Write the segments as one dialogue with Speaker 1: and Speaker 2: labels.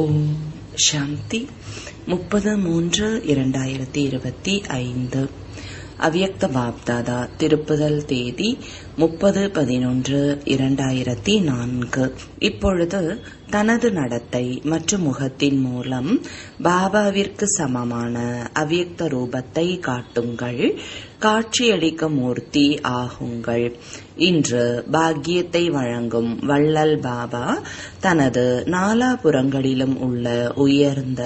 Speaker 1: ஓம் சாந்தி 30/3/2025 அவ்யக்த பாப்தாதா திருப்புதல் தேதி 30/11/2004. இப்பொழுது தனது நடத்தை மற்றும் முகத்தின் மூலம் பாபாவிற்கு சமமான அவ்யக்த ரூபத்தை காட்டுங்கள், காட்சியளிக்கும் மூர்த்தி ஆகுங்கள். இன்று பாக்கியத்தை வழங்கும் வள்ளல் பாபா தனது நாலாபுறங்களிலும் உள்ள உயர்ந்த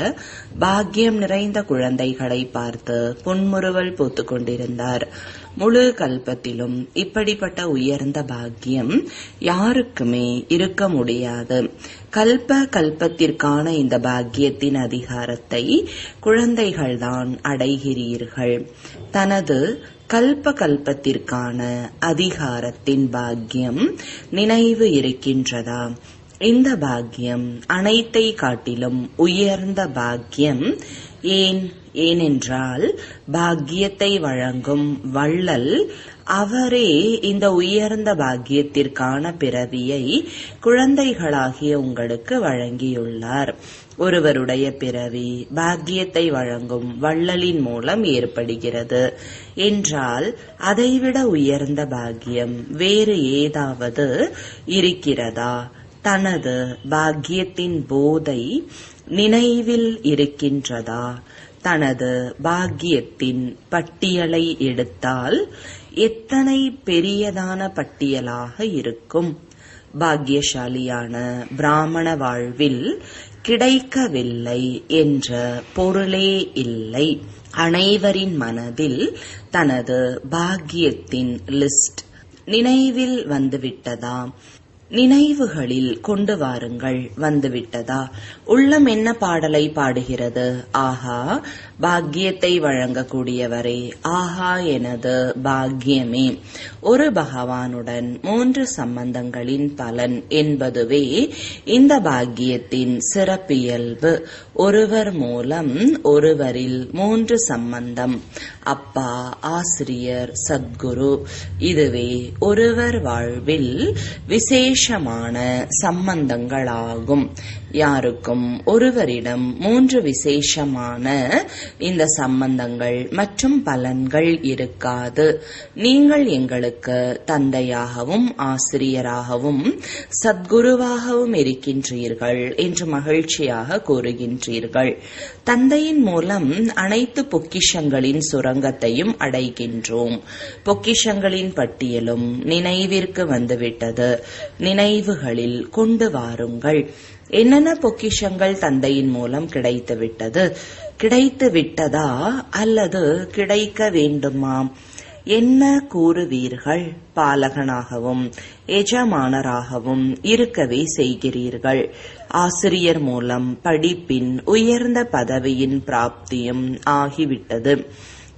Speaker 1: பாக்கியம் நிறைந்த குழந்தைகளை பார்த்து புன்முறுவல் பூத்துக் கொண்டிருந்தார். முழு கல்பத்திலும் இப்படிப்பட்ட உயர்ந்த பாக்கியம் யாருக்குமே இருக்க முடியாது. கல்பத்திற்கான இந்த பாக்கியத்தின் அதிகாரத்தை குழந்தைகள்தான் அடைகிறீர்கள். தனது கல்பத்திற்கான அதிகாரத்தின் பாக்கியம் நினைவு இருக்கின்றதா? இந்த பாக்கியம் அனைத்தை காட்டிலும் உயர்ந்த பாக்கியம். ஏனென்றால் பாக்கியத்தை வழங்கும் வள்ளல் அவரே இந்த உயர்ந்த பாக்கியத்திற்கான பிறவியை குழந்தைகளாகிய உங்களுக்கு வழங்கியுள்ளார். ஒருவருடைய பிறவி பாக்கியத்தை வழங்கும் வள்ளலின் மூலம் ஏற்படுகிறது என்றால் அதைவிட உயர்ந்த பாக்கியம் வேறு ஏதாவது இருக்கிறதா? தனது பாக்கியத்தின் போதை நினைவில் இருக்கின்றதா? தனது பாக்கியத்தின் பட்டியலை எடுத்தால் எத்தனை பெரியதான பட்டியலாக இருக்கும். பாக்கியசாலியான பிராமண வாழ்வில் கிடைக்கவில்லை என்ற பொருளே இல்லை. அனைவரின் மனதில் தனது பாக்கியத்தின் லிஸ்ட் நினைவில் வந்துவிட்டதா? நினைவுகளில் கொண்டு வாருங்கள். வந்துவிட்டதா? உள்ளம் என்ன பாடலை பாடுகிறது? ஆஹா, பாக்கியத்தை வழங்கக்கூடியவரே, ஆஹா எனது பாக்கியமே. ஒரு பகவானுடன் 3 சம்பந்தங்களின் பலன் என்பதுவே இந்த பாக்கியத்தின் சிறப்பியல்பு. ஒருவர் மூலம் ஒருவரில் 3 சம்பந்தம். அப்பா, ஆசிரியர், சத்குரு. இதுவே ஒருவர் வாழ்வில் விசேஷமான சம்பந்தங்களாகும். யாருக்கும் ஒருவரிடம் 3 விசேஷமான இந்த சம்பந்தங்கள் மற்றும் பலன்கள் இருக்காது. நீங்கள் எங்களுக்கு தந்தையாகவும் ஆசிரியராகவும் சத்குருவாகவும் இருக்கின்றீர்கள் என்று மகிழ்ச்சியாக கூறுகின்றீர்கள். தந்தையின் மூலம் அனைத்து பொக்கிஷங்களின் சுரங்கத்தையும் அடைகின்றோம். பொக்கிஷங்களின் பட்டியலும் நினைவிற்கு வந்துவிட்டது. நினைவுகளில் கொண்டு வாருங்கள். என்னென்ன பொக்கிஷங்கள் தந்தையின் மூலம் கிடைத்து விட்டதா அல்லது கிடைக்க வேண்டுமா? என்ன கூறுவீர்கள்? பாலகனாகவும் எஜமானராகவும் இருக்கவே செய்கிறீர்கள். ஆசிரியர் மூலம் படிப்பின் உயர்ந்த பதவியின் பிராப்தியும் ஆகிவிட்டது.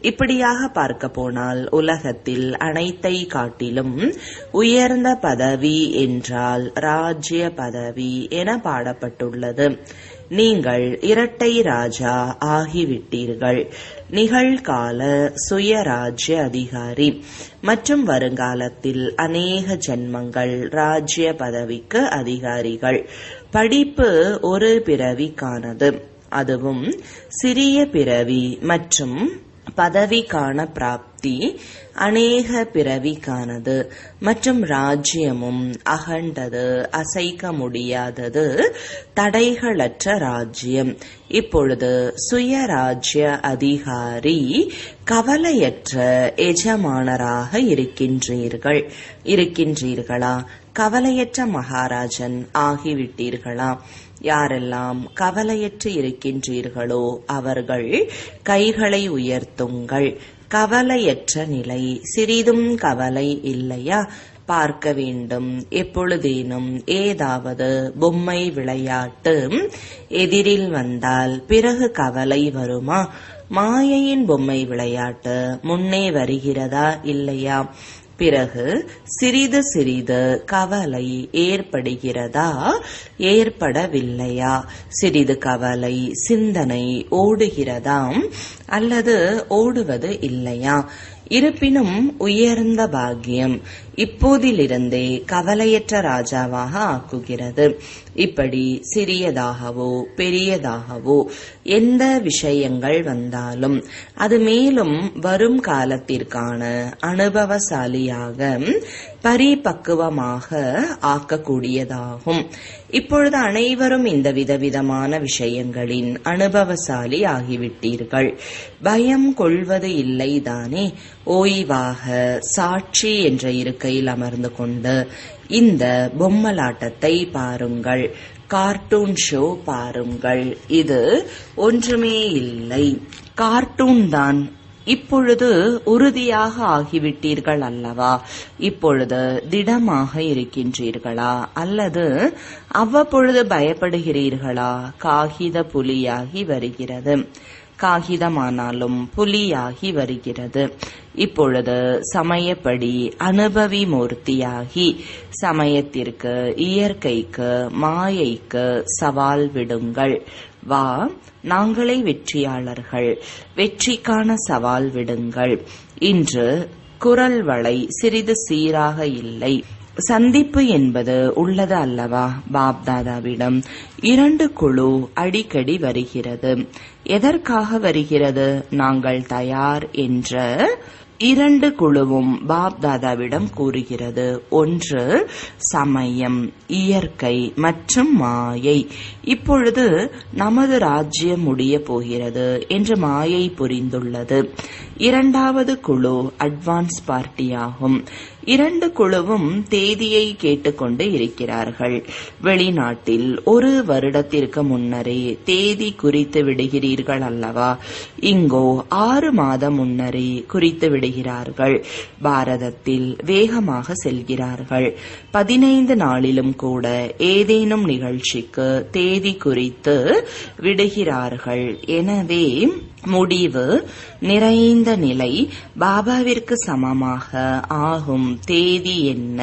Speaker 1: இப்படியாக பார்க்க போனால் உலகத்தில் அனைத்தை காட்டிலும் உயர்ந்த பதவி என்றால் ராஜ்ய பதவி என பாடப்பட்டுள்ளது. நீங்கள் இரட்டை ராஜா ஆகிவிட்டீர்கள். நிகழ்கால சுயராஜ்ய அதிகாரி மற்றும் வருங்காலத்தில் அநேக ஜென்மங்கள் ராஜ்ய பதவிக்கு அதிகாரிகள். படிப்பு ஒரு பிறவிக்கானது, அதுவும் சிறிய பிறவி. மற்றும் பதவிக்கான பிராப்தி அநேக பிறவிக்கானது. மற்றும் ராஜ்யமும் அகண்டது, அசைக்க முடியாதது, தடைகளற்ற ராஜ்யம். இப்பொழுது சுயராஜ்ய அதிகாரி கவலையற்ற எஜமானராக இருக்கின்றீர்களா? கவலையற்ற மகாராஜன் ஆகிவிட்டீர்களா? யாரெல்லாம் கவலையற்று இருக்கின்றீர்களோ அவர்கள் கைகளை உயர்த்துங்கள். கவலையற்ற நிலை, சிறிதும் கவலை இல்லையா? பார்க்க வேண்டும். எப்பொழுதேனும் ஏதாவது பொம்மை விளையாட்டு எதிரில் வந்தால் பிறகு கவலை வருமா? மாயையின் பொம்மை விளையாட்டு முன்னே வருகிறதா இல்லையா? பிறகு சிறிது சிறிது கவலை ஏற்படுகிறதா, ஏற்படவில்லையா? சிறிது கவலை சிந்தனை ஓடுகிறதா அல்லது ஓடுவது இல்லையா? இருப்பினும் உயர்ந்த பாக்கியம் இப்போதிலிருந்தே கவலையற்ற ராஜாவாக ஆக்குகிறது. இப்படி சிறியதாகவோ பெரியதாகவோ எந்த விஷயங்கள் வந்தாலும் அது மேலும் வரும் காலத்திற்கான அனுபவசாலியாக பரிபக்குவமாக ஆக்கக்கூடியதாகும். இப்பொழுது அனைவரும் இந்த விதவிதமான விஷயங்களின் அனுபவசாலி ஆகிவிட்டீர்கள். பயம் கொள்வது இல்லைதானே? ஓய்வாக சாட்சி என்ற இருக்கையில் அமர்ந்து கொண்டு இந்த பொம்மலாட்டத்தை பாருங்கள், கார்ட்டூன் ஷோ பாருங்கள். இது ஒன்றுமே இல்லை, கார்ட்டூன் தான். இப்பொழுது உறுதியாக ஆகிவிட்டீர்கள் அல்லவா? இப்பொழுது திடமாக இருக்கின்றீர்களா அல்லது அவ்வப்பொழுது பயப்படுகிறீர்களா? காகித புலியாகி வருகிறது, காகிதமானாலும் புலியாகி வருகிறது. இப்பொழுது சமயப்படி அனுபவி மூர்த்தியாகி சமயத்திற்கு, இயற்கைக்கு, மாயைக்கு சவால் விடுங்கள். வா, நாங்களே வெற்றியாளர்கள், வெற்றிக்கான சவால் விடுங்கள். இன்று குரல் வளை சிறிது சீராக இல்லை. சந்திப்பு என்பது உள்ளது அல்லவா? பாப்தாதாவிடம் 2 குழு அடிக்கடி வருகிறது. எதற்காக வருகிறது? நாங்கள் தயார் என்ற 2 குழுவும் பாப்தாதாவிடம் கூறுகிறது. ஒன்று சமயம், இயற்கை மற்றும் மாயை. இப்பொழுது நமது ராஜ்யம் முடிய போகிறது என்று மாயை புரிந்துள்ளது. 2வது குழு அட்வான்ஸ் பார்ட்டியாகும். 2 குழுவும் தேதியை கேட்டுக்கொண்டு இருக்கிறார்கள். வெளிநாட்டில் 1 வருடத்திற்கு முன்னரே தேதி குறித்து விடுகிறீர்கள் அல்லவா? இங்கோ 6 மாதம் முன்னரே குறித்து விடுகிறார்கள். பாரதத்தில் வேகமாக செல்கிறார்கள். 15 நாளிலும் கூட ஏதேனும் நிகழ்ச்சிக்கு தேதி குறித்து விடுகிறார்கள். எனவே முடிவு நிறைந்த நிலை பாபாவிற்கு சமமாக ஆகும். தேதி என்ன?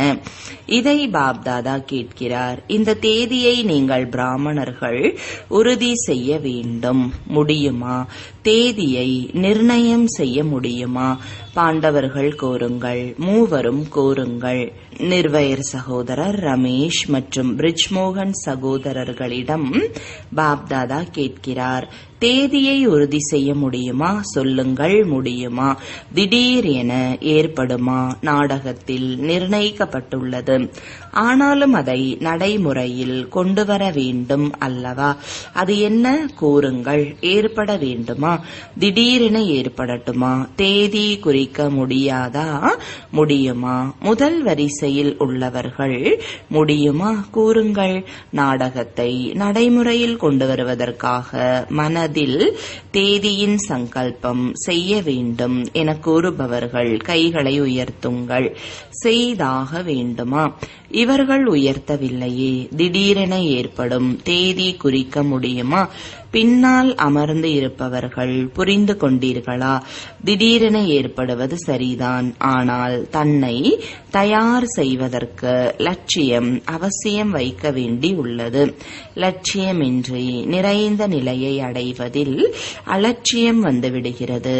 Speaker 1: இதை பாப்தாதா கேட்கிறார். இந்த தேதியை நீங்கள் பிராமணர்கள் உறுதி செய்ய வேண்டும். முடியுமா? தேதியை நிர்ணயம் செய்ய முடியுமா? பாண்டவர்கள் கோருங்கள், மூவரும் கோருங்கள். நிர்வயர் சகோதரர் ரமேஷ் மற்றும் பிரிஜ்மோகன் சகோதரர்களிடம் பாப்தாதா கேட்கிறார், தேதியை உறுதி செய்ய முடியுமா? சொல்லுங்கள், முடியுமா? திடீர் என ஏற்படுமா? நாடகத்தில் நிர்ணயிக்கப்பட்டுள்ளது. ஆனாலும் அதை நடைமுறையில் கொண்டு வர வேண்டும் அல்லவா? அது என்ன? கூறுங்கள். ஏற்பட வேண்டுமா? திடீரென ஏற்படட்டுமா? தேதி குறிக்க முடியாதா? முடியுமா? முதல் வரிசையில் உள்ளவர்கள் முடியுமா? கூறுங்கள். நாடகத்தை நடைமுறையில் கொண்டு வருவதற்காக மனதில் தேதியின் சங்கல்பம் செய்ய வேண்டும் என கூறுபவர்கள் கைகளை உயர்த்துங்கள். செய்தாக வேண்டுமா? இவர்கள் உயர்த்தவில்லையே. திடீரென ஏற்படும் தேதி குறிக்க முடியுமா? பின்னால் அமர்ந்து இருப்பவர்கள் புரிந்து கொண்டீர்களா? திடீரென ஏற்படுவது சரிதான். ஆனால் தன்னை தயார் செய்வதற்கு லட்சியம் அவசியம் வைக்க வேண்டி உள்ளது. லட்சியமின்றி நிறைந்த நிலையை அடைவதில் அலட்சியம் வந்துவிடுகிறது.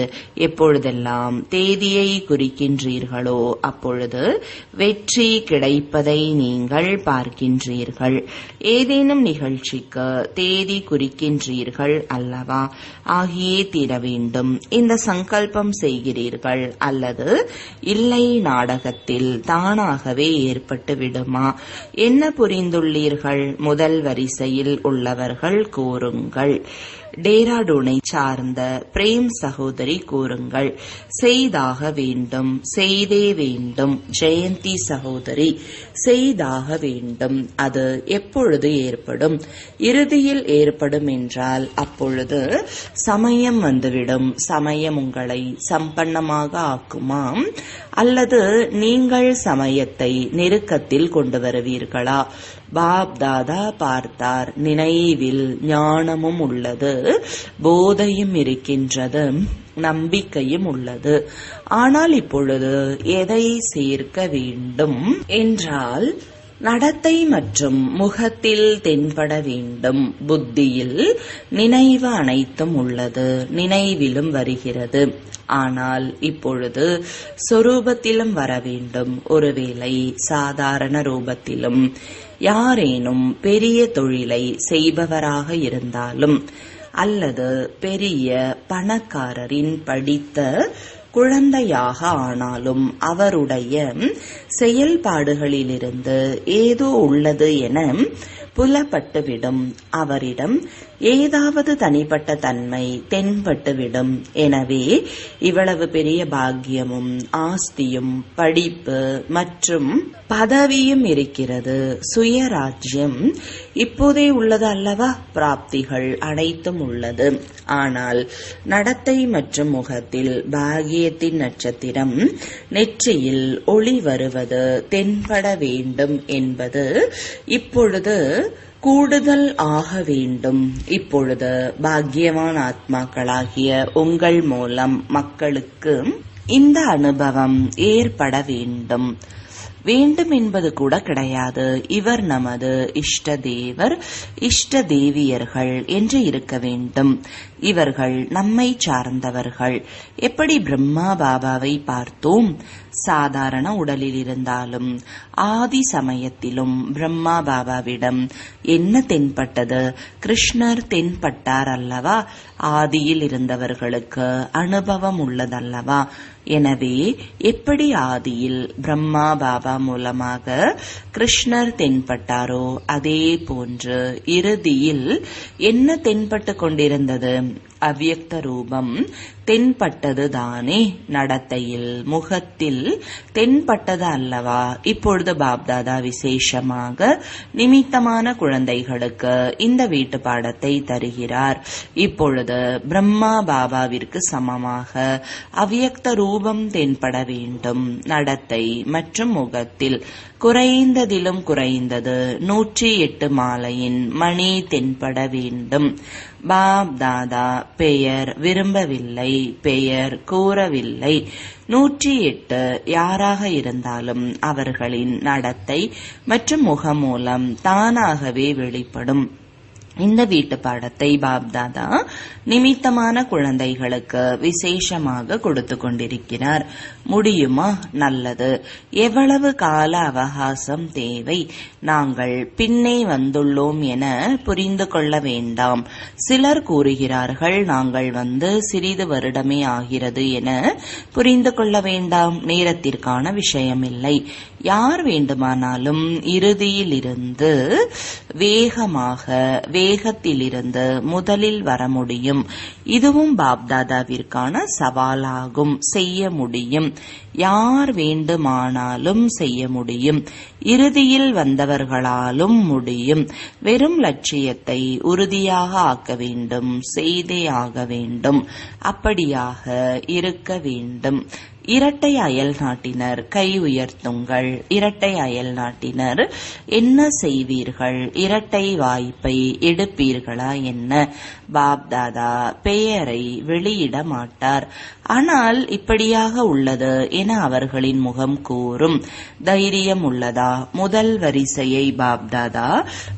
Speaker 1: எப்பொழுதெல்லாம் தேதியை குறிக்கின்றீர்களோ அப்பொழுது வெற்றி கிடைப்பதை நீங்கள் பார்க்கின்றீர்கள். ஏதேனும் நிகழ்ச்சிக்கு தேதி குறிக்கின்றீர்கள் அல்லவா? ஆகியே தீர வேண்டும். இந்த சங்கல்பம் செய்கிறீர்கள் அல்லது இல்லை, நாடகத்தில் தானாகவே ஏற்பட்டு விடுமா? என்ன புரிந்துள்ளீர்கள்? முதல் வரிசையில் உள்ளவர்கள் கூறுங்கள். டேராடூனை சார்ந்த பிரேம் சகோதரி கூறுங்கள். செய்தாக வேண்டும், செய்தே வேண்டும். ஜெயந்தி சகோதரி, செய்தாக வேண்டும். அது எப்பொழுது ஏற்படும்? இறுதியில் ஏற்படும் என்றால் அப்பொழுது சமயம் வந்துவிடும். சமயம் உங்களை சம்பன்னமாக ஆக்குமாம் அல்லது நீங்கள் சமயத்தை நெருக்கத்தில் கொண்டு வருவீர்களா? பாப் தாதா பார்த்தார். நினைவில் ஞானமும் உள்ளது, போதையும் இருக்கின்றது, நம்பிக்கையும் உள்ளது. ஆனால் இப்பொழுது எதை சேர்க்க வேண்டும் என்றால் நடத்தை மற்றும் முகத்தில் தென்பட வேண்டும். புத்தியில் நினைவு அனைத்தும் உள்ளது, நினைவிலும் வருகிறது. ஆனால் இப்பொழுது சொரூபத்திலும் வர வேண்டும். ஒருவேளை சாதாரண ரூபத்திலும் யாரேனும் பெரிய தொழிலை செய்பவராக இருந்தாலும் அல்லது பெரிய பணக்காரரின் படித்த குழந்தையாக ஆனாலும் அவருடைய செயல்பாடுகளிலிருந்து ஏதோ உள்ளது என புலப்பட்டுவிடும். அவரிடம் ஏதாவது தனிப்பட்ட தன்மை தென்பட்டுவிடும். எனவே இவ்வளவு பெரிய பாக்கியமும் ஆஸ்தியும் படிப்பு மற்றும் பதவியும் இருக்கிறது. சுயராஜ்யம் இப்போதே உள்ளது அல்லவா? பிராப்திகள் அனைத்தும் உள்ளது. ஆனால் நடத்தை மற்றும் முகத்தில் பாக்கியத்தின் நட்சத்திரம் நெற்றியில் ஒளி வருவது தென்பட வேண்டும் என்பது இப்பொழுது கூடுதல் ஆக வேண்டும். இப்பொழுது பாக்கியவான் ஆத்மாக்களாகிய உங்கள் மூலம் மக்களுக்கு இந்த அனுபவம் ஏற்பட வேண்டும். வேண்டும் என்பது கூட கிடையாது. இவர் நமது இஷ்ட தேவர், இஷ்ட தேவியர்கள் என்று இருக்க வேண்டும். இவர்கள் நம்மை சார்ந்தவர்கள். எப்படி பிரம்மா பாபாவை பார்த்தோம்? சாதாரண உடலில் இருந்தாலும் ஆதி சமயத்திலும் பிரம்மா பாபாவிடம் என்ன தென்பட்டது? கிருஷ்ணர் தென்பட்டார் அல்லவா? ஆதியில் இருந்தவர்களுக்கு அனுபவம் உள்ளதல்லவா? எனவே எப்படி ஆதியில் பிரம்மா பாபா மூலமாக கிருஷ்ணர் தென்பட்டாரோ அதே போன்று இறுதியில் என்ன தென்பட்டு கொண்டிருந்தது? அவ்யக்த ரூபம் தென்பட்டது தானே. நடத்தையில் முகத்தில் தென்பட்டது அல்லவா? இப்பொழுது பாப்தாதா விசேஷமாக நிமித்தமான குழந்தைகளுக்கு இந்த வீட்டு பாடத்தை தருகிறார். இப்பொழுது பிரம்மா பாபாவிற்கு சமமாக அவ்யக்த ரூபம் தென்பட வேண்டும். நடத்தை மற்றும் முகத்தில் குறைந்ததிலும் குறைந்தது 108 மாலையின் மணி தென்பட வேண்டும். பாப் தாதா பெயர் விரும்பவில்லை, பெயர் கூறவில்லை. 108 யாராக இருந்தாலும் அவர்களின் நடத்தை மற்றும் முகமூலம் தானாகவே வெளிப்படும். இந்த வீட்டு பாடத்தை பாப்தாதா நிமித்தமான குழந்தைகளுக்கு விசேஷமாக கொடுத்து கொண்டிருக்கிறார். முடியுமா? நல்லது. எவ்வளவு கால அவகாசம் தேவை? நாங்கள் பின்னே வந்துள்ளோம் என புரிந்து கொள்ள வேண்டாம். சிலர் கூறுகிறார்கள் நாங்கள் வந்து சிறிது வருடமே ஆகிறது என புரிந்து கொள்ள வேண்டாம். நேரத்திற்கான விஷயமில்லை. யார் வேண்டுமானாலும் இறுதியில் இருந்து வேகத்திலிருந்து முதலில் வர முடியும். இதுவும் பாப்தாதாவிற்கான சவாலாகும். செய்ய முடியும். யார் வேண்டுமானாலும் செய்ய முடியும். இறுதியில் வந்தவர்களாலும் முடியும். வெறும் லட்சியத்தை உறுதியாக ஆக்க வேண்டும். செய்தே ஆக வேண்டும். அப்படியாக இருக்க வேண்டும். இரட்டை அயல் நாட்டினர் கை உயர்த்துங்கள். இரட்டை அயல் நாட்டினர் என்ன செய்வீர்கள்? இரட்டை வாய்ப்பை எடுப்பீர்களா என்ன? பாப்தாதா பெயரை வெளியிட மாட்டார். ஆனால் இப்படியாக உள்ளது என அவர்களின் முகம் கூறும். தைரியம் உள்ளதா? முதல் வரிசையை பாப்தாதா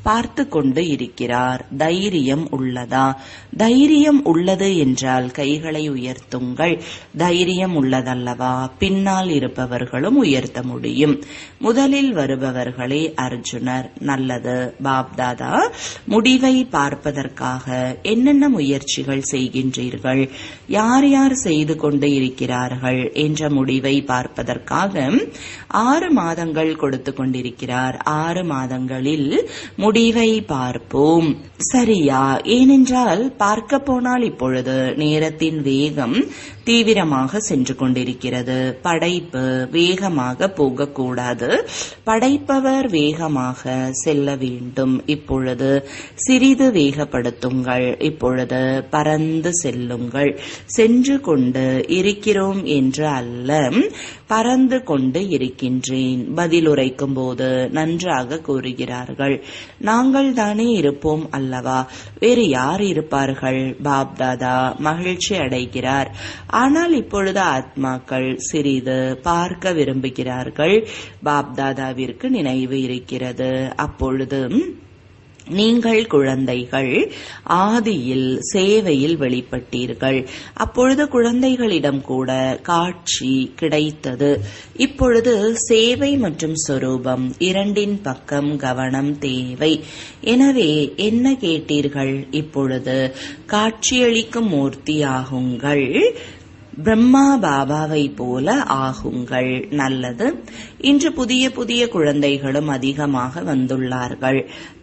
Speaker 1: பார்த்து கொண்டு இருக்கிறார். தைரியம் உள்ளதா? தைரியம் உள்ளது என்றால் கைகளை உயர்த்துங்கள். தைரியம் உள்ளதல்லவா? பின்னால் இருப்பவர்களும் உயர்த்த முடியும். முதலில் வருபவர்களே அர்ஜுனர். நல்லது. பாப்தாதா முடிவை பார்ப்பதற்காக என்னென்ன முயற்சிகள் செய்கின்றீர்கள்? யார் யார் செய்து கொண்டு இருக்கிறார்கள் என்ற முடிவை பார்ப்பதற்காக 6 மாதங்கள் கொடுத்து கொண்டிருக்கிறார். 6 மாதங்களில் முடிவை பார்ப்போம். சரியா? ஏனென்றால் பார்க்க போனால் இப்பொழுது நேரத்தின் வேகம் தீவிரமாக சென்று கொண்டிருக்கிறது. படைப்பு வேகமாக போகக்கூடாது. படைப்பவர் வேகமாக செல்ல வேண்டும். இப்பொழுது சிறிது வேகப்படுத்துங்கள். இப்பொழுது பறந்து செல்லுங்கள். சென்று கொண்டு இருக்கிறோம் என்று அல்ல, பறந்து கொண்டு இருக்கின்றேன். பதில் உரைக்கும் போது நன்றாக கூறுகிறார்கள். நாங்கள் தானே இருப்போம் அல்லவா? வேறு யார் இருப்பார்கள்? பாப்தாதா மகிழ்ச்சி அடைகிறார். ஆனால் இப்பொழுது ஆத்மாக்கள் குழந்தைகள் சிறிது பார்க்க விரும்புகிறார்கள். பாப்தாதாவிற்கு நினைவு இருக்கிறது. அப்பொழுது நீங்கள் குழந்தைகள் ஆதியில் சேவையில் வெளிப்பட்டீர்கள். அப்பொழுது குழந்தைகளிடம் கூட காட்சி கிடைத்தது. இப்பொழுது சேவை மற்றும் சொரூபம் இரண்டின் பக்கம் கவனம் தேவை. எனவே என்ன கேட்டீர்கள்? இப்பொழுது காட்சியளிக்கும் மூர்த்தி ஆகுங்கள். பிரம்மா பாபாவை போல ஆகுங்கள். நல்லது. இன்று புதிய புதிய குழந்தைகளும் அதிகமாக வந்துள்ளார்கள்.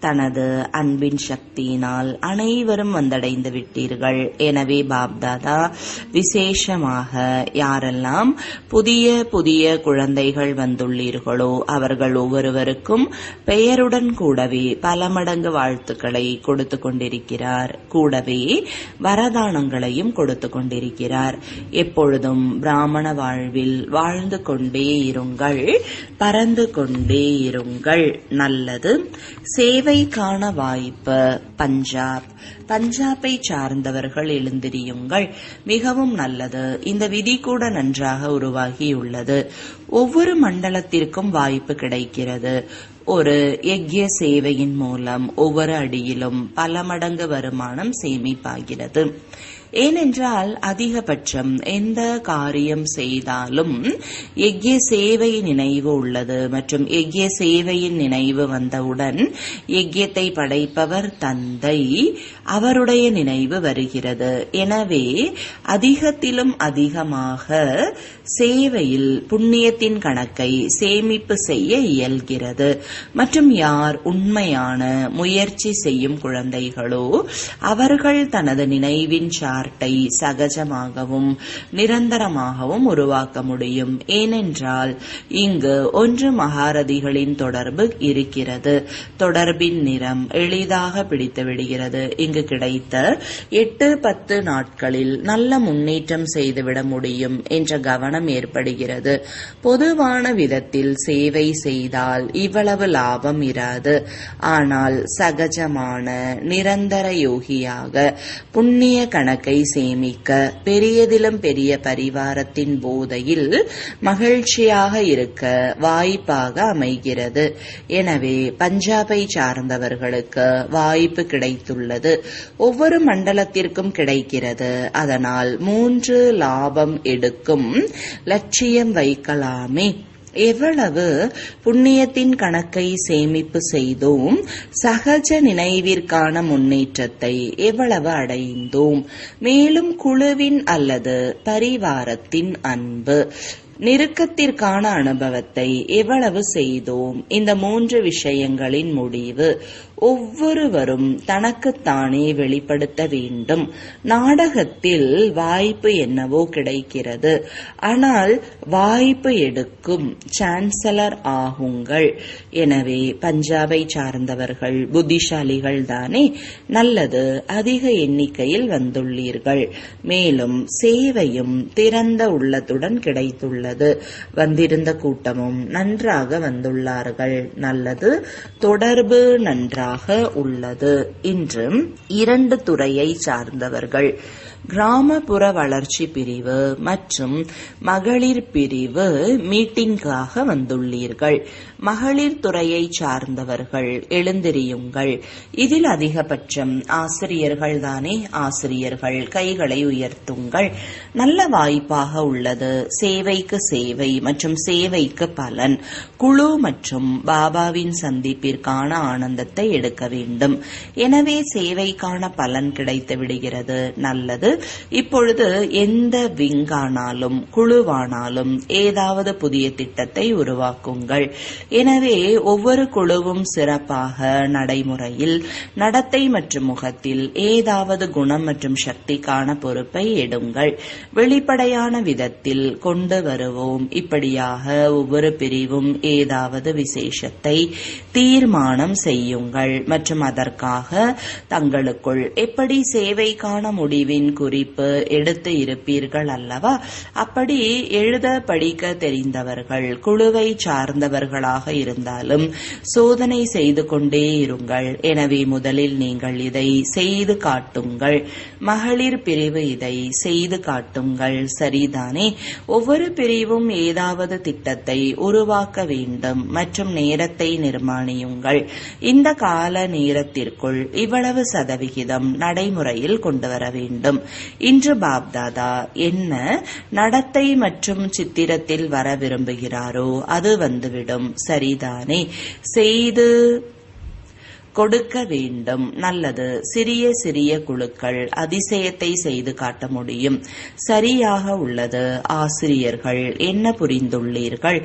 Speaker 1: தனது அன்பின் சக்தியினால் அனைவரும் வந்தடைந்து விட்டீர்கள். எனவே பாப்தாதா விசேஷமாக யாரெல்லாம் புதிய புதிய குழந்தைகள் வந்துள்ளீர்களோ அவர்கள் ஒவ்வொருவருக்கும் பெயருடன் கூடவே பல மடங்கு வாழ்த்துக்களை கொடுத்து கொண்டிருக்கிறார். கூடவே வரதானங்களையும் கொடுத்து கொண்டிருக்கிறார். எப்பொழுதும் பிராமண வாழ்வில் வாழ்ந்து கொண்டே இருங்கள், பறந்து கொண்டே இருங்கள். நல்லது. சேவைக்கான வாய்ப்பு. பஞ்சாபை சார்ந்தவர்கள் எழுந்திரியுங்கள். மிகவும் நல்லது. இந்த விதி கூட நன்றாக உருவாகியுள்ளது. ஒவ்வொரு மண்டலத்திற்கும் வாய்ப்பு கிடைக்கிறது. ஒரு யக்ய சேவையின் மூலம் ஒவ்வொரு அடியிலும் பல மடங்கு வருமானம் சேமிப்பாகிறது. ஏனென்றால் அதிகபட்சம் எந்த காரியம் செய்தாலும் யக்ய சேவை நினைவு உள்ளது மற்றும் யக்ய சேவையின் நினைவு வந்தவுடன் யக்யத்தை படைப்பவர் தந்தை, அவருடைய நினைவு வருகிறது. எனவே அதிகத்திலும் அதிகமாக சேவையில் புண்ணியத்தின் கணக்கை சேமிப்பு செய்ய இயல்கிறது. மற்றும் யார் உண்மையான முயற்சி செய்யும் குழந்தைகளோ அவர்கள் தனது நினைவின் சார்ட்டை சகஜமாகவும் நிரந்தரமாகவும் உருவாக்க முடியும். ஏனென்றால் இங்கு ஒன்று மகாரதிகளின் தொடர்பு இருக்கிறது. தொடர்பின் நிறம் எளிதாக பிடித்து விடுகிறது. இங்கு கிடைத்த 8-10 நாட்களில் நல்ல முன்னேற்றம் செய்துவிட முடியும் என்ற கவனம் ஏற்படுகிறது. பொதுவான விதத்தில் சேவை செய்தால் இவ்வளவு லாபம் இராது. ஆனால் சகஜமான நிரந்தர யோகியாக புண்ணிய கணக்கை சேமிக்க பெரியதிலும் பெரிய பரிவாரத்தின் போதையில் மகிழ்ச்சியாக இருக்க வாய்ப்பாக அமைகிறது. எனவே பஞ்சாபை சார்ந்தவர்களுக்கு வாய்ப்பு கிடைத்துள்ளது. ஒவ்வொரு மண்டலத்திற்கும் கிடைக்கிறது. அதனால் 3 லாபம் எடுக்கும் லட்சியம் வைக்கலாமே. எவ்வளவு புண்ணியத்தின் கணக்கை சேமிப்பு செய்தோம், சகஜ நினைவிற்கான முன்னேற்றத்தை எவ்வளவு அடைந்தோம், மேலும் குழுவின் அல்லது பரிவாரத்தின் அன்பு நெருக்கத்திற்கான அனுபவத்தை எவ்வளவு செய்தோம். இந்த 3 விஷயங்களின் முடிவு ஒவ்வொருவரும் தனக்குத்தானே வெளிப்படுத்த வேண்டும். நாடகத்தில் வாய்ப்பு என்னவோ கிடைக்கிறது. ஆனால் வாய்ப்பு எடுக்கும் சான்சலர் ஆகுங்கள். எனவே பஞ்சாபை சார்ந்தவர்கள் புத்திசாலிகள் தானே? நல்லது. அதிக எண்ணிக்கையில் வந்துள்ளீர்கள். மேலும் சேவையும் திறந்த உள்ளத்துடன் கிடைத்துள்ளது. வந்திருந்த கூட்டமும் நன்றாக வந்துள்ளார்கள். நல்லது. தொடர்பு நன்றாக உள்ளது. இன்று 2 துறையை சார்ந்தவர்கள் கிராமப்புற வளர்ச்சி பிரிவு மற்றும் மகளிர் பிரிவு மீட்டிங்காக வந்துள்ளீர்கள். மகளிர் துறையை சார்ந்தவர்கள் எழுந்திரியுங்கள். இதில் அதிகபட்சம் ஆசிரியர்கள் தானே? ஆசிரியர்கள் கைகளை உயர்த்துங்கள். நல்ல வாய்ப்பாக உள்ளது. சேவைக்கு சேவை மற்றும் சேவைக்கு பலன். குழு மற்றும் பாபாவின் சந்திப்பிற்கான ஆனந்தத்தை எடுக்க வேண்டும். எனவே சேவைக்கான பலன் கிடைத்து விடுகிறது. நல்லது. இப்பொழுது எந்த விங்கானாலும் குழுவானாலும் ஏதாவது புதிய திட்டத்தை உருவாக்குங்கள். எனவே ஒவ்வொரு குழுவும் சிறப்பாக நடைமுறையில் நடத்தை மற்றும் முகத்தில் ஏதாவது குணம் மற்றும் சக்திக்கான பொறுப்பை எடுங்கள். வெளிப்படையான விதத்தில் கொண்டு வருவோம். இப்படியாக ஒவ்வொரு பிரிவும் ஏதாவது விசேஷத்தை தீர்மானம் செய்யுங்கள். முடிவுகள் மற்றும் அதற்காக தங்களுக்குள் எப்படி சேவைக்கான முடிவின் குறிப்பு எடுத்து இருப்பீர்கள் அல்லவா? அப்படி எழுத படிக்க தெரிந்தவர்கள் குழுவை சார்ந்தவர்களாக இருந்தாலும் சோதனை செய்து கொண்டே இருங்கள். எனவே முதலில் நீங்கள் இதை செய்து காட்டுங்கள். மகளிர் பிரிவு இதை செய்து காட்டுங்கள். சரிதானே? ஒவ்வொரு பிரிவும் ஏதாவது திட்டத்தை உருவாக்க வேண்டும் மற்றும் நேரத்தை நிர்மாணியுங்கள். இந்த கால நேரத்திற்குள் இவ்வளவு சதவிகிதம் நடைமுறையில் கொண்டு வர வேண்டும். இன்று பாப்தாதா என்ன நடத்தை மற்றும் சித்திரத்தில் வர விரும்புகிறாரோ அது வந்துவிடும். சரிதானே? செய்து கொடுக்க வேண்டும். நல்லது. சிறிய சிறிய குழுக்கள் அதிசயத்தை செய்து காட்ட முடியும். சரியாக உள்ளது. ஆசிரியர்கள் என்ன புரிந்துள்ளீர்கள்?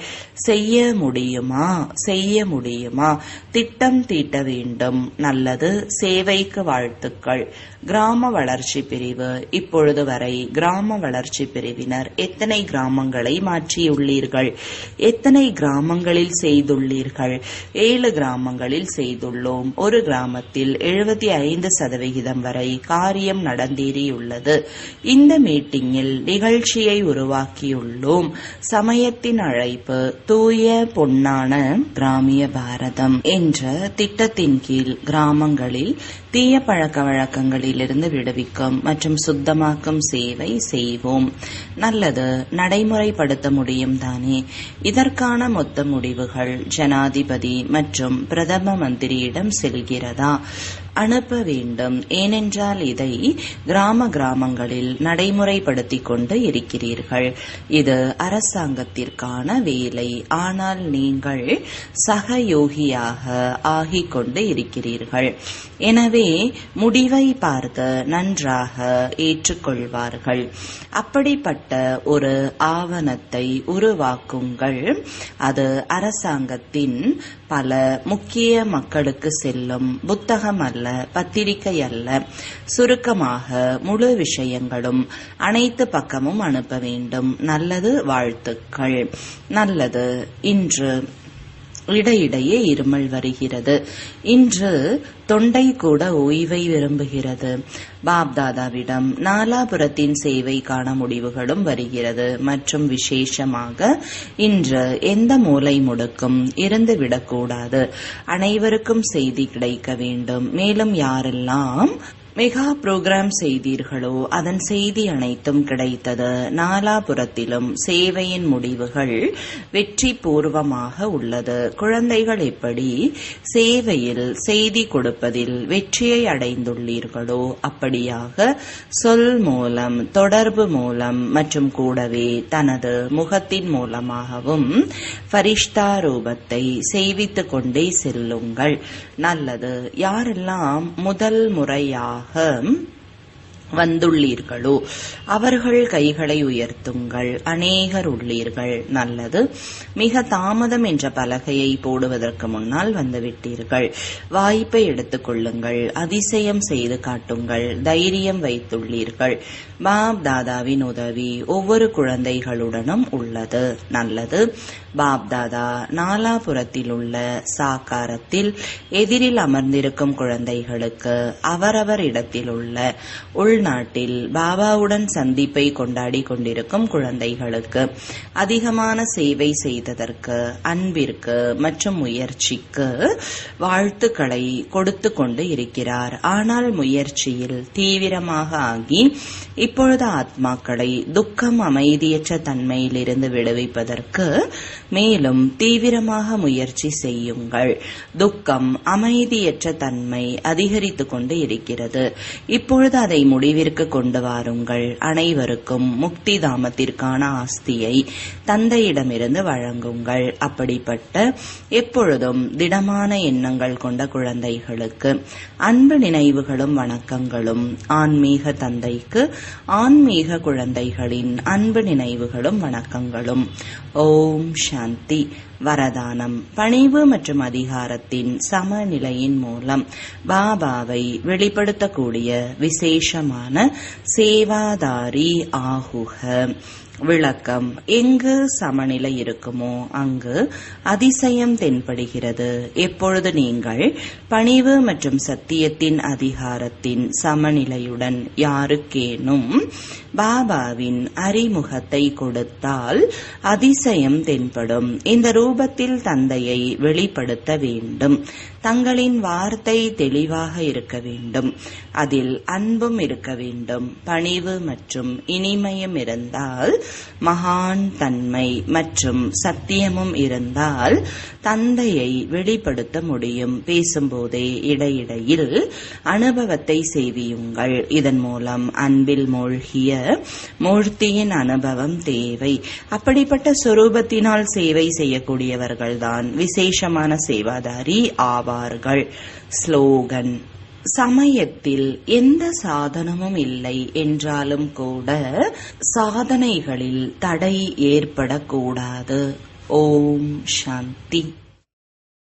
Speaker 1: செய்ய முடியுமா? செய்ய முடியுமா? திட்டம் தீட்ட வேண்டும். நல்லது. சேவைக்கு வாழ்த்துக்கள். கிராம வளர்ச்சி பிரிவு. இப்பொழுது வரை கிராம வளர்ச்சி பிரிவினர் எத்தனை கிராமங்களை மாற்றியுள்ளீர்கள்? எத்தனை கிராமங்களில் செய்துள்ளீர்கள்? 7 கிராமங்களில் செய்துள்ளோம். ஒரு கிராமத்தில் 75% வரை காரியம் நடந்தேறியுள்ளது. இந்த மீட்டிங்கில் நிகழ்ச்சியை உருவாக்கியுள்ளோம். சமயத்தின் அழைப்பு தூய பொன்னான கிராமிய பாரதம் என்ற திட்டத்தின் கீழ் கிராமங்களில் தீய பழக்க வழக்கங்களிலிருந்து விடுவிக்கும் மற்றும் சுத்தமாக்கும் சேவை செய்வோம். நல்லது. நடைமுறைப்படுத்த முடியும் தானே? இதற்கான மொத்த முடிவுகள் ஜனாதிபதி மற்றும் பிரதம மந்திரியிடம் செல்கிறதா? அனுப்ப வேண்டும். ஏனென்றால் இதை கிராமங்களில் நடைமுறைப்படுத்திக் கொண்டு இருக்கிறீர்கள். இது அரசாங்கத்திற்கான வேலை. ஆனால் நீங்கள் சகயோகியாக ஆகிக் கொண்டு இருக்கிறீர்கள். எனவே முடிவை பார்த்து நன்றாக ஏற்றுக்கொள்வார்கள். அப்படிப்பட்ட ஒரு ஆவணத்தை உருவாக்குங்கள். அது அரசாங்கத்தின் பல முக்கிய மக்களுக்கு செல்லும். புத்தகம் அல்ல, பத்திரிகை அல்ல. சுருக்கமாக முழு விஷயங்களும் அனைத்து பக்கமும் அனுப்ப வேண்டும். நல்லது. வாழ்த்துக்கள். நல்லது. இன்று இடையிடையே இருமல் வருகிறது. இன்று தொண்டை கூட ஓய்வை விரும்புகிறது. பாப்தாதாவிடம் நாலாபுரத்தின் சேவைக்கான முடிவுகளும் வருகிறது. மற்றும் விசேஷமாக இன்று எந்த மூலை முடுக்கும் இருந்துவிடக்கூடாது. அனைவருக்கும் செய்தி கிடைக்க வேண்டும். மேலும் யாரெல்லாம் மெகா புரோகிராம் செய்தீர்களோ அதன் செய்தி அனைத்தும் கிடைத்தது. நாலாபுரத்திலும் சேவையின் முடிவுகள் வெற்றி பூர்வமாக உள்ளது. குழந்தைகள் எப்படி சேவையில் செய்தி கொடுப்பதில் வெற்றியை அடைந்துள்ளீர்களோ அப்படியாக சொல் மூலம், தொடர்பு மூலம் மற்றும் கூடவே தனது முகத்தின் மூலமாகவும் ஃபரிஷ்தா ரூபத்தை செய்வித்துக் கொண்டே செல்லுங்கள். நல்லது. யாரெல்லாம் முதல் முறையாக வந்துள்ளீர்களோ அவர்கள் கைகளை உயர்த்துங்கள். அநேகர் உள்ளீர்கள். நல்லது. மிக தாமதம் என்ற பலகையை போடுவதற்கு முன்னால் வந்துவிட்டீர்கள். வாய்ப்பை எடுத்துக் கொள்ளுங்கள். அதிசயம் செய்து காட்டுங்கள். தைரியம் வைத்துள்ளீர்கள். பாப் தாதாவின் உதவி ஒவ்வொரு குழந்தைகளுடனும் உள்ளது. நல்லது. பாப்தாதா நாலாபுரத்தில் உள்ள சாக்காரத்தில் எதிரில் அமர்ந்திருக்கும் குழந்தைகளுக்கு அவரவர் இடத்தில் உள்ள உள்நாட்டில் பாபாவுடன் சந்திப்பை கொண்டாடி கொண்டிருக்கும் குழந்தைகளுக்கு அதிகமான சேவை செய்ததற்கு, அன்பிற்கு மற்றும் முயற்சிக்கு வாழ்த்துக்களை கொடுத்து கொண்டு இருக்கிறார். ஆனால் முயற்சியில் தீவிரமாக ஆகி இப்பொழுது ஆத்மாக்களை துக்கம், அமைதியற்ற தன்மையிலிருந்து விடுவிப்பதற்கு மேலும் தீவிரமாக முயற்சி செய்யுங்கள். துக்கம், அமைதியற்ற தன்மை அதிகரித்துக் கொண்டு இருக்கிறது. இப்பொழுது அதை முடிவிற்கு கொண்டு வாருங்கள். அனைவருக்கும் முக்தி தாமத்திற்கான ஆஸ்தியை தந்தையிடமிருந்து வழங்குங்கள். அப்படிப்பட்ட எப்பொழுதும் திடமான எண்ணங்கள் கொண்ட குழந்தைகளுக்கு அன்பு நினைவுகளும் வணக்கங்களும். ஆன்மீக தந்தைக்கு ஆன்மீக குழந்தைகளின் அன்பு நினைவுகளும் வணக்கங்களும். ஓம் சாந்தி. வரதானம். பணிவு மற்றும் அதிகாரத்தின் சமநிலையின் மூலம் பாபாவை வெளிப்படுத்தக்கூடிய விசேஷமான சேவாதாரி ஆகுக. விளக்கம்: எங்கு சமநிலை இருக்குமோ அங்கு அதிசயம் தென்படுகிறது. எப்பொழுது நீங்கள் பணிவு மற்றும் சத்தியத்தின் அதிகாரத்தின் சமநிலையுடன் யாருக்கேனும் பாபாவின் அறிமுகத்தை கொடுத்தால் அதிசயம் தென்படும். இந்த ரூபத்தில் தந்தையை வெளிப்படுத்த வேண்டும். தங்களின் வார்த்தை தெளிவாக இருக்க வேண்டும். அதில் அன்பும் இருக்க வேண்டும். பணிவு மற்றும் இனிமையும் இருந்தால், மகான் தன்மை மற்றும் சத்தியமும் இருந்தால் தந்தையை வெளிப்படுத்த முடியும். பேசும்போதே இடையிடையில் அனுபவத்தை செய்வியுங்கள். இதன் மூலம் அன்பில் மூழ்கிய மூர்த்தியின் அனுபவம் தேவை. அப்படிப்பட்ட சொரூபத்தினால் சேவை செய்யக்கூடியவர்கள்தான் விசேஷமான சேவாதாரி ஆவார்கள். ஸ்லோகன்: சமயத்தில் எந்த சாதனமும் இல்லை என்றாலும் கூட சாதனைகளில் தடை ஏற்படக்கூடாது. ஓம் சாந்தி.